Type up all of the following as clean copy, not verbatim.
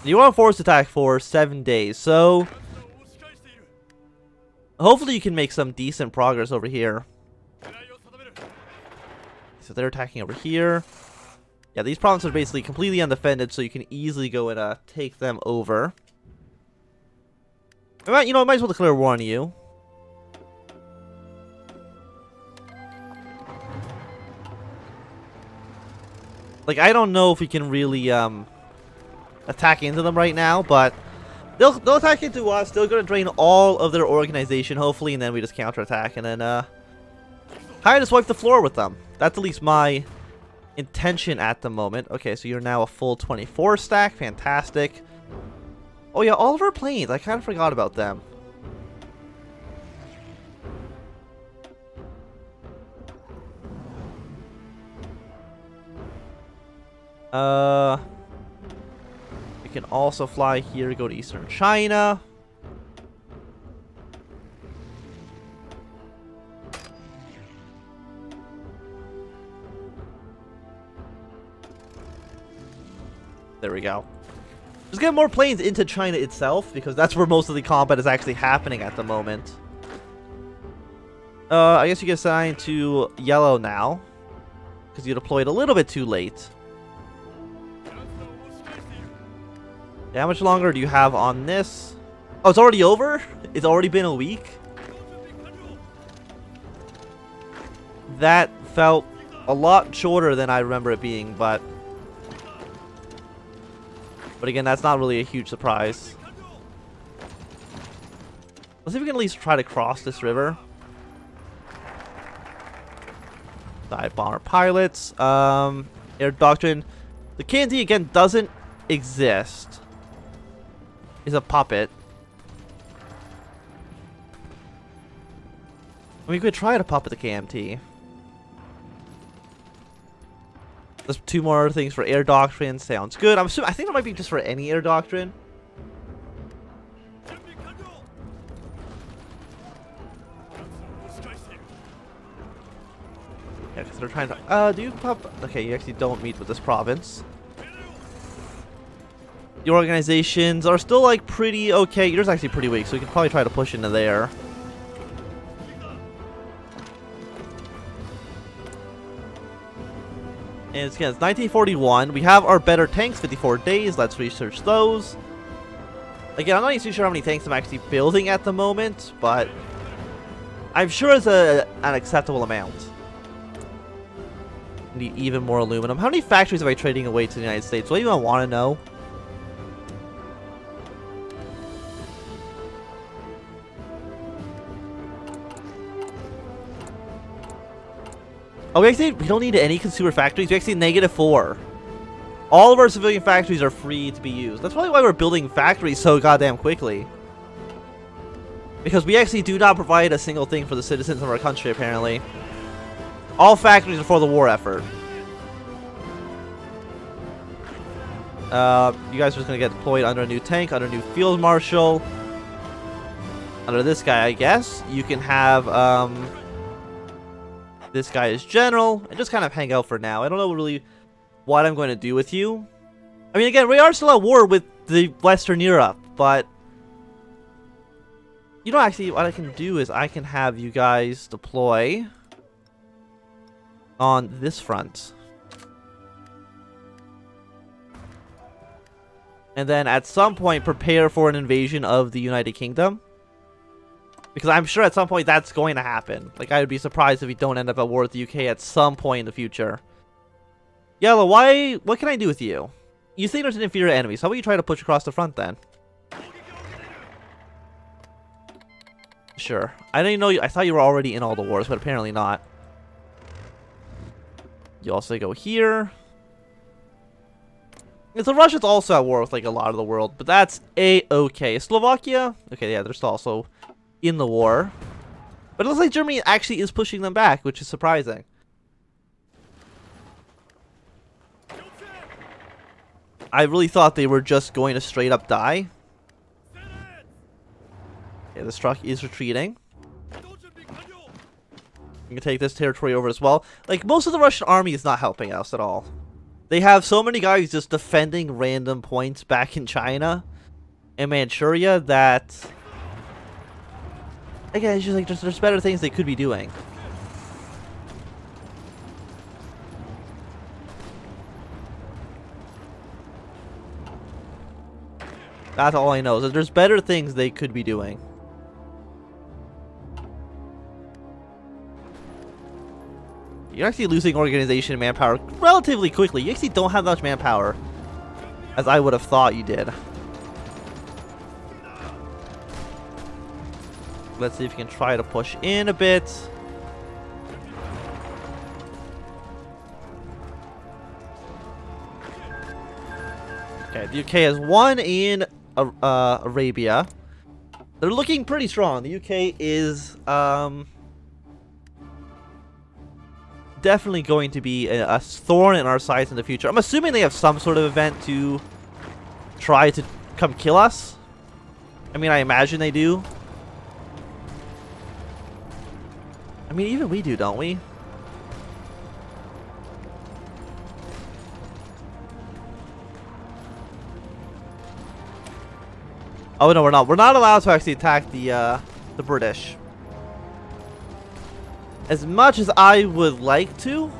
You are on forced attack for 7 days, so hopefully you can make some decent progress over here. So they're attacking over here. Yeah, these provinces are basically completely undefended, so you can easily go and take them over. You know, I might as well declare war on you. Like, I don't know if we can really attack into them right now, but they'll attack into us. They're going to drain all of their organization, hopefully, and then we just counterattack, and then I just wipe the floor with them. That's at least my intention at the moment. Okay, so you're now a full 24 stack. Fantastic. Oh yeah, all of our planes. I kind of forgot about them. We can also fly here, go to Eastern China. There we go. Just get more planes into China itself, because that's where most of the combat is actually happening at the moment. I guess you get assigned to yellow now, because you deployed a little bit too late. Yeah, how much longer do you have on this? Oh, it's already over? It's already been a week? That felt a lot shorter than I remember it being, but again, that's not really a huge surprise. Let's see if we can at least try to cross this river. Dive bomber pilots. Air doctrine. The KNT again doesn't exist. It's a puppet. We could try to puppet the KMT. There's 2 more things for air doctrine. Sounds good. I think it might be just for any air doctrine. Yeah, because they're trying to. Do you pop? Okay, you actually don't meet with this province. Your organizations are still like pretty okay. Yours actually pretty weak, so we can probably try to push into there. And again, it's 1941. We have our better tanks, 54 days. Let's research those. Again, I'm not even too sure how many tanks I'm actually building at the moment, but I'm sure it's an acceptable amount. Need even more aluminum. How many factories am I trading away to the United States? What do you even want to know? Oh, we don't need any consumer factories. We actually need -4. All of our civilian factories are free to be used. That's probably why we're building factories so goddamn quickly. Because we actually do not provide a single thing for the citizens of our country, apparently. All factories are for the war effort. You guys are just going to get deployed under a new tank, under a new field marshal. Under this guy, I guess. You can have, this guy is general, and just kind of hang out for now. I don't know really what I'm going to do with you. I mean, again, we are still at war with the Western Europe, but you know, actually, what I can do is I can have you guys deploy on this front. And then at some point, prepare for an invasion of the United Kingdom. Because I'm sure at some point that's going to happen. Like, I would be surprised if we don't end up at war with the UK at some point in the future. Yellow, what can I do with you? You think there's an inferior enemy, so how about you try to push across the front then? Sure. I didn't know I thought you were already in all the wars, but apparently not. You also go here. So Russia's also at war with like a lot of the world, but that's a-okay. Slovakia? Okay, yeah, they're still also in the war. But it looks like Germany actually is pushing them back, which is surprising. I really thought they were just going to straight up die. Okay, this truck is retreating. You can take this territory over as well. Like, most of the Russian army is not helping us at all. They have so many guys just defending random points back in China and Manchuria that, again, it's just like there's better things they could be doing. That's all I know, is that there's better things they could be doing. You're actually losing organization and manpower relatively quickly. You actually don't have that much manpower as I would have thought you did. Let's see if you can try to push in a bit. Okay, the UK has won in Arabia. They're looking pretty strong. The UK is definitely going to be a thorn in our sides in the future. I'm assuming they have some sort of event to try to come kill us. I mean, I imagine they do. I mean, even we do, don't we? Oh no, we're not. We're not allowed to actually attack the British. As much as I would like to,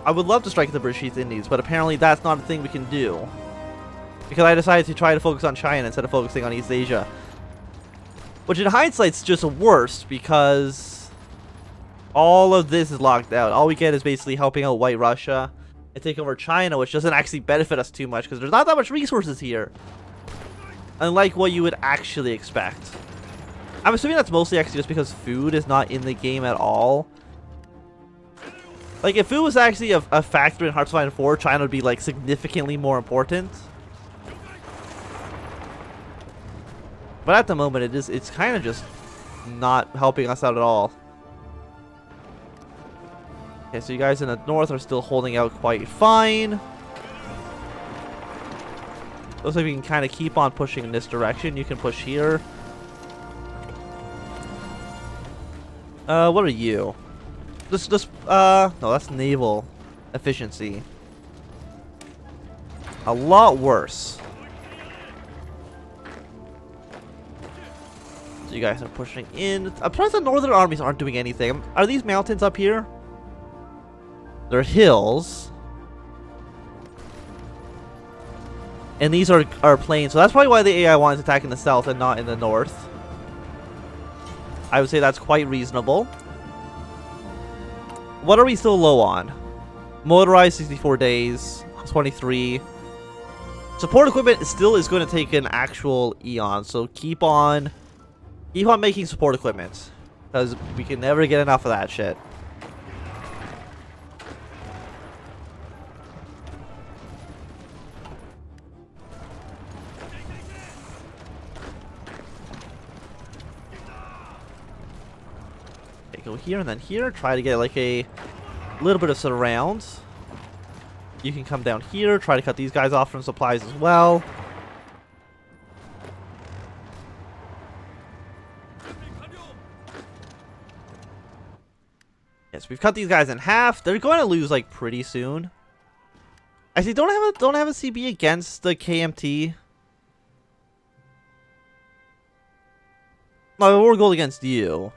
I would love to strike the British East Indies, but apparently that's not a thing we can do. Because I decided to try to focus on China instead of focusing on East Asia. Which in hindsight's just worse, because all of this is locked out. All we get is basically helping out White Russia and take over China, which doesn't actually benefit us too much, because there's not that much resources here. Unlike what you would actually expect. I'm assuming that's mostly actually just because food is not in the game at all. Like, if food was actually a factor in Hearts of 4, China would be, like, significantly more important. But at the moment, it's kind of just not helping us out at all. Okay, so you guys in the north are still holding out quite fine. Looks like we can kind of keep on pushing in this direction. You can push here. What are you? No, that's naval efficiency. A lot worse. So you guys are pushing in. I'm surprised the northern armies aren't doing anything. Are these mountains up here? They're hills. And these are plains, so that's probably why the AI wanted to attack in the south and not in the north. I would say that's quite reasonable. What are we still low on? Motorized 64 days, 23. Support equipment still is going to take an actual eon, so keep on making support equipment, because we can never get enough of that shit. Go here and then here. Try to get like a little bit of surrounds. You can come down here. Try to cut these guys off from supplies as well. Yes, we've cut these guys in half. They're going to lose like pretty soon. Actually, don't have a CB against the KMT. No, we're gold against you.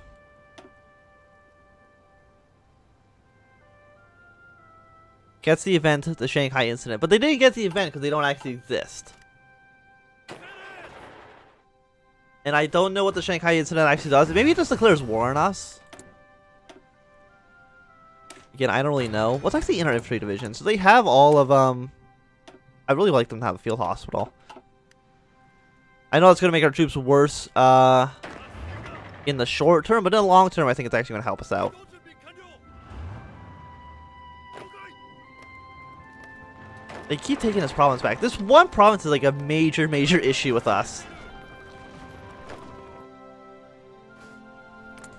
Gets the event, the Shanghai incident. But they didn't get the event because they don't actually exist. And I don't know what the Shanghai incident actually does. Maybe it just declares war on us. Again, I don't really know. What's actually in our infantry division? So they have all of, I really like them to have a field hospital. I know it's going to make our troops worse, in the short term, but in the long term, I think it's actually going to help us out. They keep taking this province back. This one province is like a major issue with us.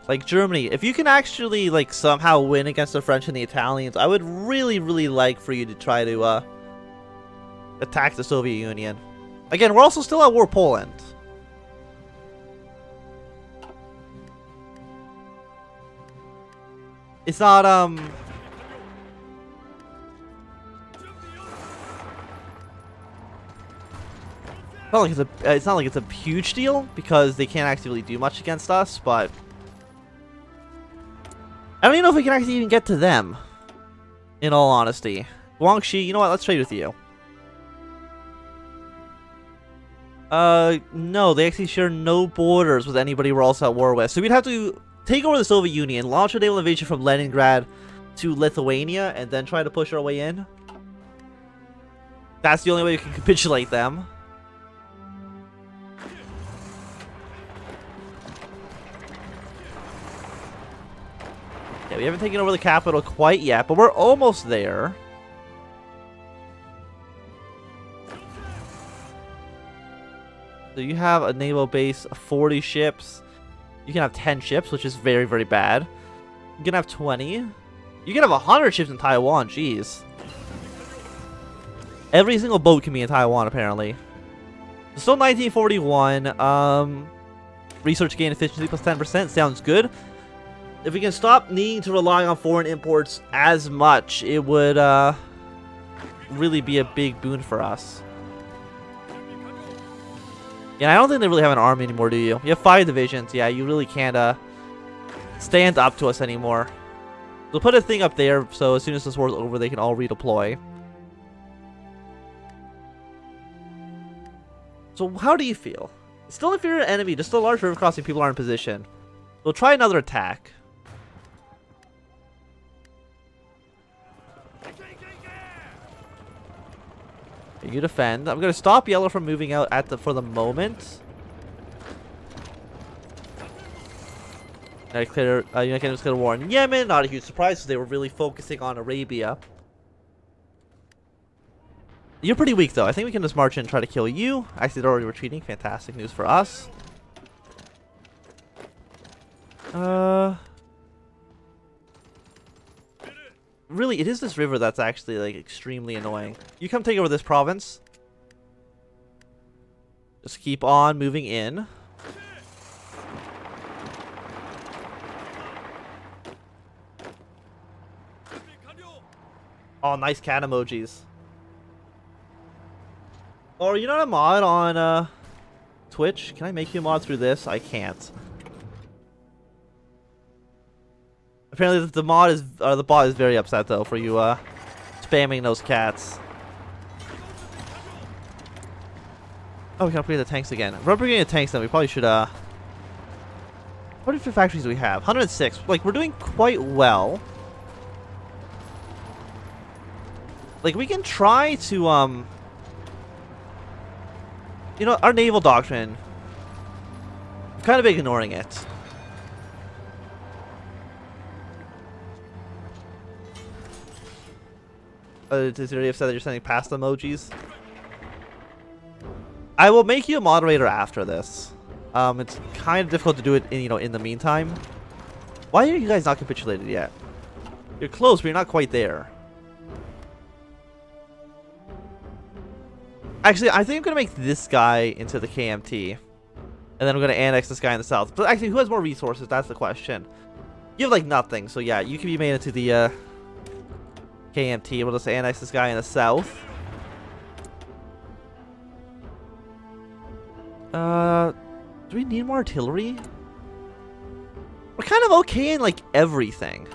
Like Germany, if you can actually like somehow win against the French and the Italians, I would really like for you to try to attack the Soviet Union. Again, we're also still at war with Poland. It's not It's not like it's a huge deal because they can't actually do much against us, but I don't even know if we can actually even get to them. In all honesty, Guangxi, you know what? Let's trade with you. No, they actually share no borders with anybody we're also at war with. So we'd have to take over the Soviet Union, launch a naval invasion from Leningrad to Lithuania, and then try to push our way in. That's the only way we can capitulate them. Yeah, we haven't taken over the capital quite yet, but we're almost there. So you have a naval base of 40 ships. You can have 10 ships, which is very, very bad. You can have 20. You can have 100 ships in Taiwan, jeez. Every single boat can be in Taiwan, apparently. Still 1941. Research gain efficiency plus 10%. Sounds good. If we can stop needing to rely on foreign imports as much, it would really be a big boon for us. Yeah, I don't think they really have an army anymore, do you? You have 5 divisions. Yeah, you really can't stand up to us anymore. We'll put a thing up there, so as soon as this war's over, they can all redeploy. So how do you feel? Still inferior enemy, just a large river crossing people are in position. We'll try another attack. You defend. I'm gonna stop Yellow from moving out for the moment. United Kingdom's clear war in Yemen. Not a huge surprise because they were really focusing on Arabia. You're pretty weak though. I think we can just march in and try to kill you. Actually, they're already retreating. Fantastic news for us. Really, it is this river that's actually, like, extremely annoying. You come take over this province. Just keep on moving in. Oh, nice cat emojis. Or, you're not a mod on, Twitch? Can I make you a mod through this? I can't. Apparently the mod is, the bot is very upset though for you spamming those cats. Oh, we can upgrade the tanks again. If we're upgrading the tanks, then we probably should what different factories do we have? 106. Like, we're doing quite well. Like, we can try to you know, our naval doctrine, I'm kind of ignoring it. Is it already upset that you're sending past emojis? I will make you a moderator after this. It's kind of difficult to do it in, you know, in the meantime. Why are you guys not capitulated yet? You're close, but you're not quite there. Actually, I think I'm gonna make this guy into the KMT, and then I'm gonna annex this guy in the south. But actually, who has more resources? That's the question. You have like nothing, so yeah, you can be made into the KMT. We'll just annex this guy in the south. Do we need more artillery? We're kind of okay in like everything.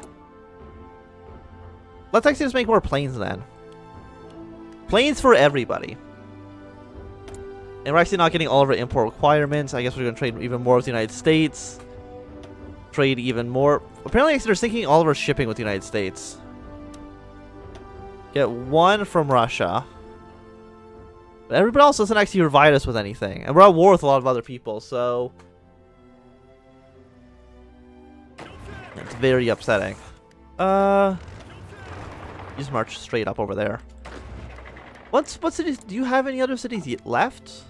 Let's actually just make more planes then. Planes for everybody. And we're actually not getting all of our import requirements. I guess we're going to trade even more with the United States. Trade even more. Apparently they're sinking all of our shipping with the United States. Get one from Russia. But everybody else doesn't actually provide us with anything. And we're at war with a lot of other people, so it's very upsetting. Just march straight up over there. What cities? Do you have any other cities yet left?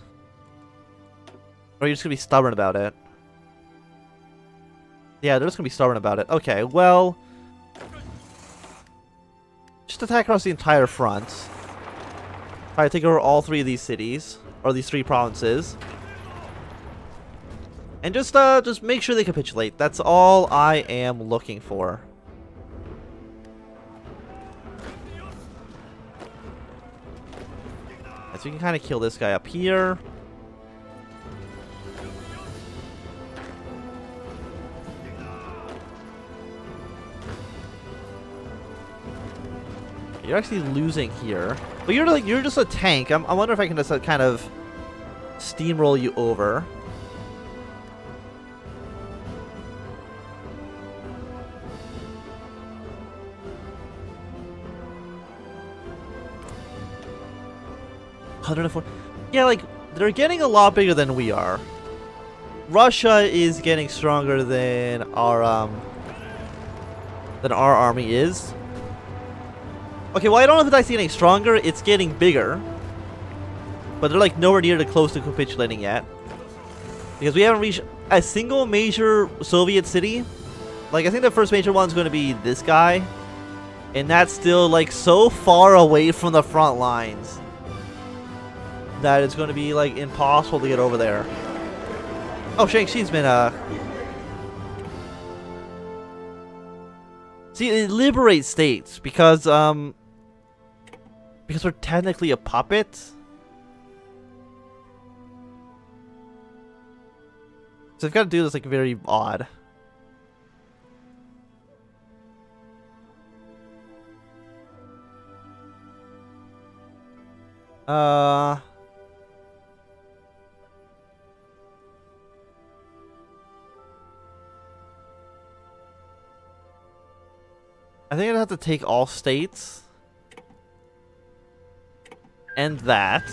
Or are you just gonna be stubborn about it? Yeah, they're just gonna be stubborn about it. Okay, well, just attack across the entire front. Try to take over all 3 of these cities, or these 3 provinces, and just make sure they capitulate. That's all I am looking for. So we can kind of kill this guy up here. You're actually losing here. But you're just a tank. I wonder if I can just kind of steamroll you over. Yeah, like, they're getting a lot bigger than we are. Russia is getting stronger than our army is. Okay, well, I don't know if it's actually getting stronger. It's getting bigger. But they're, like, nowhere near close to capitulating yet. Because we haven't reached a single major Soviet city. Like, I think the first major one's going to be this guy. And that's still, like, so far away from the front lines that it's going to be, like, impossible to get over there. Oh, Shang-Chi's been, See, it liberates states because we're technically a puppet. So I've got to do this, like, very odd. I think I'd have to take all states. And that.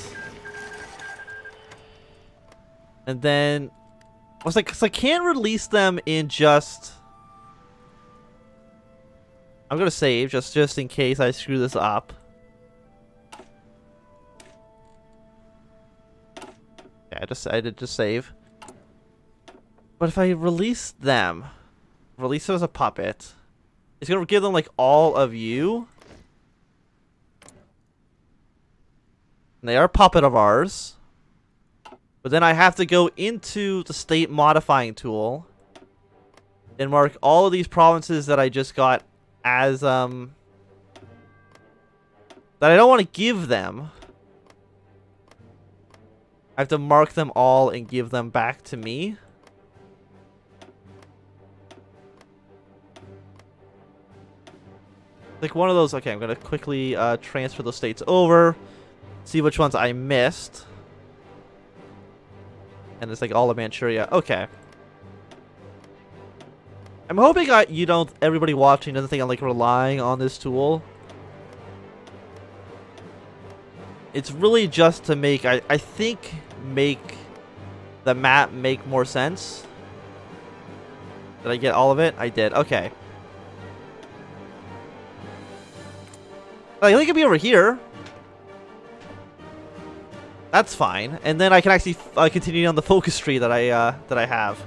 And then I was like, because I can't release them in just... I'm gonna save just in case I screw this up. Yeah, I did just save. But if I release them as a puppet, it's gonna give them, like, all of you. And they are a puppet of ours. But then I have to go into the state modifying tool and mark all of these provinces that I just got as, that I don't want to give them. I have to mark them all and give them back to me. Like one of those. Okay, I'm going to quickly transfer those states over. See which ones I missed. And it's like all of Manchuria. Okay. I'm hoping everybody watching doesn't think I'm, like, relying on this tool. It's really just to make, I think, make the map make more sense. Did I get all of it? I did. Okay. Like, they could be over here. That's fine. And then I can actually continue on the focus tree that I have.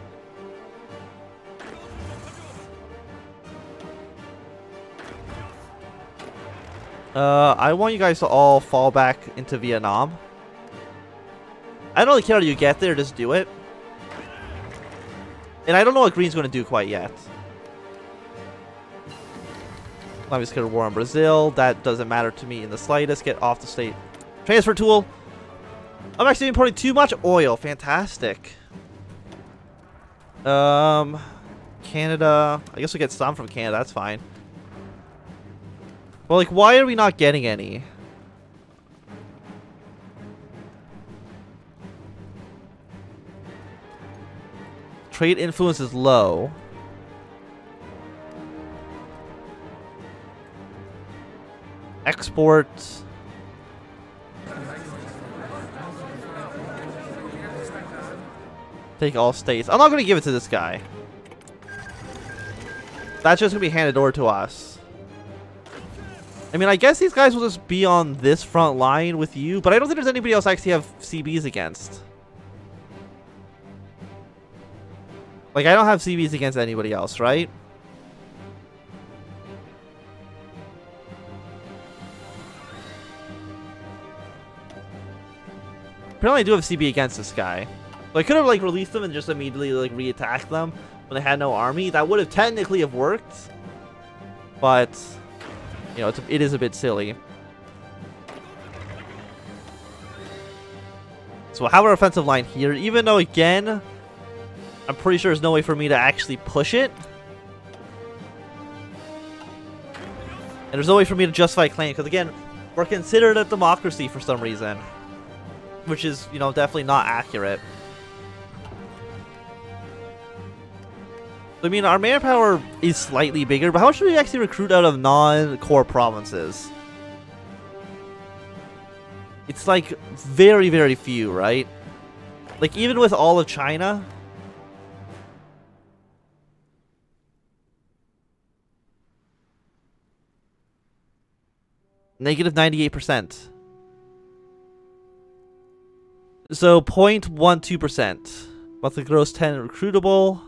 I want you guys to all fall back into Vietnam. I don't really care how you get there, just do it. And I don't know what Green's going to do quite yet. Let me declare war on Brazil. That doesn't matter to me in the slightest. Get off the state transfer tool. I'm actually importing too much oil. Fantastic. Canada. I guess we get some from Canada. That's fine. Well, like, why are we not getting any? Trade influence is low. Export. Take all states. I'm not going to give it to this guy. That's just going to be handed over to us. I mean, I guess these guys will just be on this front line with you, but I don't think there's anybody else I actually have CBs against. Like, I don't have CBs against anybody else, right? Apparently I do have CB against this guy. So I could have, like, released them and just immediately, like, re-attacked them when they had no army. That would have technically have worked. But, you know, it is a bit silly. So we'll have our offensive line here, even though, again, I'm pretty sure there's no way for me to actually push it. And there's no way for me to justify a claim, because again, we're considered a democracy for some reason. Which is, you know, definitely not accurate. I mean, our manpower is slightly bigger, but how much do we actually recruit out of non-core provinces? It's like very, very few, right? Like even with all of China. Negative 98%. So 0.12%. Monthly gross 10 recruitable.